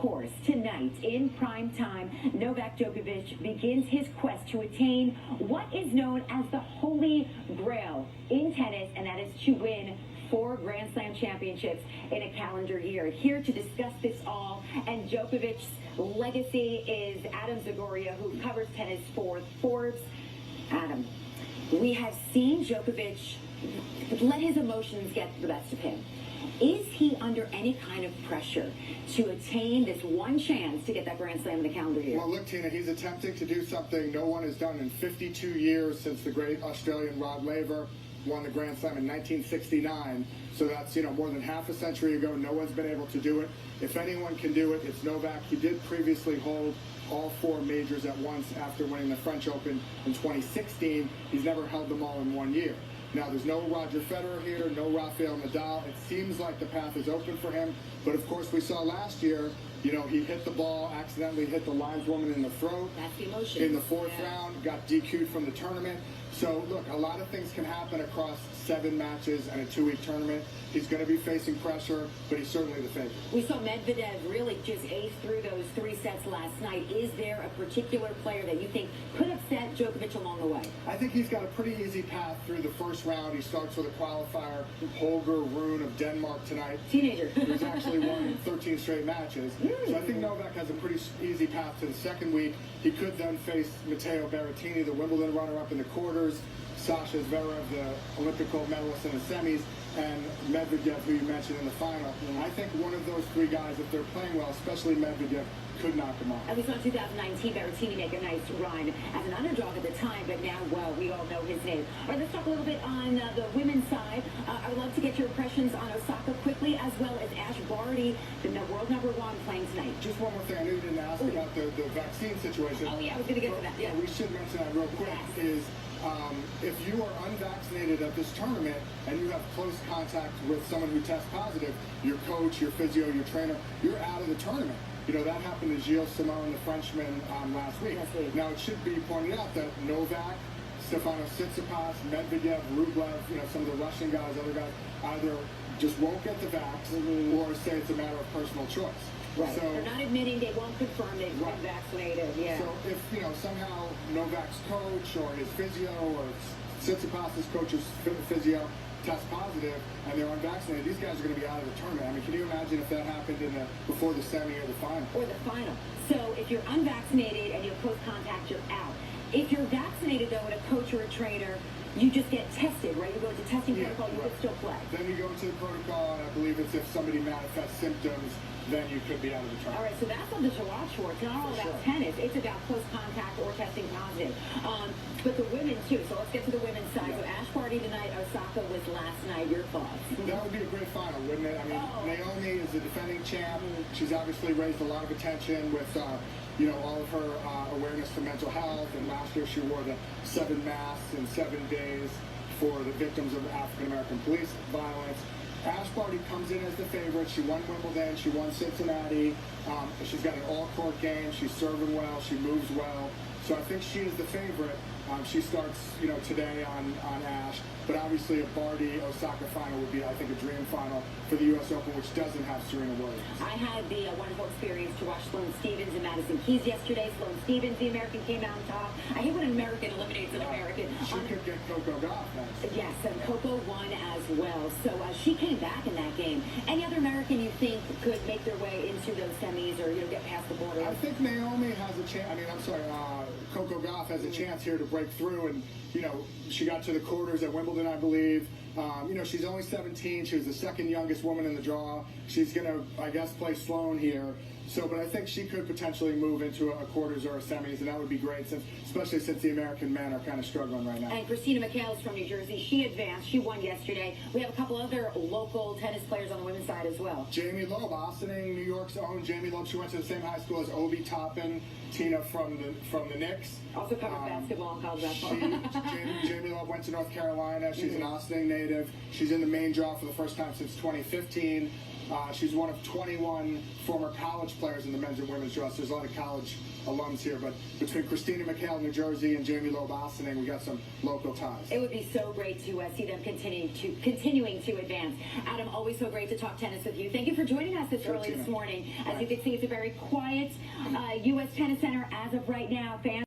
course, tonight in prime time, Novak Djokovic begins his quest to attain what is known as the Holy Grail in tennis, and that is to win 4 Grand Slam championships in a calendar year. Here to discuss this all and Djokovic's legacy is Adam Zagoria, who covers tennis for Forbes. Adam, we have seen Djokovic let his emotions get the best of him. Is he under any kind of pressure to attain this one chance to get that Grand Slam in the calendar year? Well, look, Tina, he's attempting to do something no one has done in 52 years since the great Australian Rod Laver won the Grand Slam in 1969. So that's, more than half a century ago. No one's been able to do it. If anyone can do it, it's Novak. He did previously hold all 4 majors at once after winning the French Open in 2016. He's never held them all in 1 year. Now, there's no Roger Federer here, no Rafael Nadal. It seems like the path is open for him. But, of course, we saw last year, he hit the ball, accidentally hit the lineswoman in the throat. That's the emotion. In the 4th round, got DQ'd from the tournament. So, look, a lot of things can happen across 7 matches and a 2-week tournament. He's going to be facing pressure, but he's certainly the favorite. We saw Medvedev really just ace through those 3 sets last night. Is there a particular player that you think could upset Djokovic along the way? I think he's got a pretty easy path through the first round. He starts with a qualifier, Holger Rune of Denmark tonight. Teenager. Who's actually won 13 straight matches. So I think Novak has a pretty easy path to the second week. He could then face Matteo Berrettini, the Wimbledon runner-up in the quarters, Sasha Zverev, the Olympic gold medalist in the semis, and Medvedev, who you mentioned in the final. I think one of those 3 guys, if they're playing well, especially Medvedev, could knock him off. And we saw 2019 Berrettini make a nice run as an underdog at the time, but now, well, we all know his name. All right, let's talk a little bit on the women's side. I would love to get your impressions on Osaka quickly, as well as Ash Barty, the world #1, playing tonight. Just one more thing. I knew you didn't ask about the vaccine situation. Oh, yeah, I was going to get to that. Yeah. We should mention that real quick. Yes. If you are unvaccinated at this tournament and you have close contact with someone who tests positive, your coach, your physio, your trainer, you're out of the tournament. That happened to Gilles Simon, the Frenchman, last week. Now, it should be pointed out that Novak, Stefanos Tsitsipas, Medvedev, Rublev, some of the Russian guys, other guys, either just won't get the vax or say it's a matter of personal choice. Right. So, they're not admitting, they won't confirm they've been vaccinated. Yeah. So if, somehow Novak's coach or his physio or Tsitsipas' coach's physio test positive and they're unvaccinated, these guys are going to be out of the tournament. I mean, can you imagine if that happened before the semi or the final? Or the final. So if you're unvaccinated and you have close contact, you're out. If you're vaccinated, though, and a coach or a trainer, you just get tested, right? You go into testing protocol, you can still play. Then you go into the protocol, and I believe it's if somebody manifests symptoms, then you could be out of the tournament. All right, so that's something to watch for. It's not all about tennis. It's about close contact or testing positive. But the women, too. So let's get to the women's side. So Ash Barty tonight, Osaka was last night. Your thoughts? That would be a great final, wouldn't it? I mean, Naomi is the defending champ. She's obviously raised a lot of attention with, all of her awareness to mental health. And last year she wore the 7 masks in 7 days for the victims of African-American police violence. Ash Barty comes in as the favorite. She won Wimbledon. She won Cincinnati. She's got an all-court game. She's serving well. She moves well. So I think she is the favorite. She starts, today on Ash. But obviously a Barty-Osaka final would be, I think, a dream final for the U.S. Open, which doesn't have Serena Williams. I had the wonderful experience to watch Sloane Stephens and Madison Keys yesterday. Sloane Stephens, the American, came out on top. I hate when an American eliminates an American. She could get Coco Gauff next. Yes, and Coco won as well. So she came back in that game. Any other American you think could make their way into those semis or get past the border? I think Naomi has a chance. Coco Gauff has a chance here to break through, and she got to the quarters at Wimbledon, I believe. She's only 17. She was the 2nd youngest woman in the draw. She's going to, I guess, play Sloane here. But I think she could potentially move into a quarters or a semis, and that would be great, especially since the American men are kind of struggling right now. And Christina McHale's from New Jersey. She advanced. She won yesterday. We have a couple other local tennis players on the women's side as well. Jamie Loeb, Austining, New York's own Jamie Loeb. She went to the same high school as Obi Toppin, Tina from the Knicks. Also covered basketball and college basketball. Jamie Loeb went to North Carolina. She's an Austining native. She's in the main draw for the first time since 2015. She's one of 21 former college players in the men's and women's draw. So there's a lot of college alums here, but between Christina McHale, New Jersey, and Jamie Loeb, Ossining, we got some local ties. It would be so great to see them continuing to advance. Adam, always so great to talk tennis with you. Thank you for joining us this early this morning. As you can see, it's a very quiet U.S. Tennis Center as of right now. Fans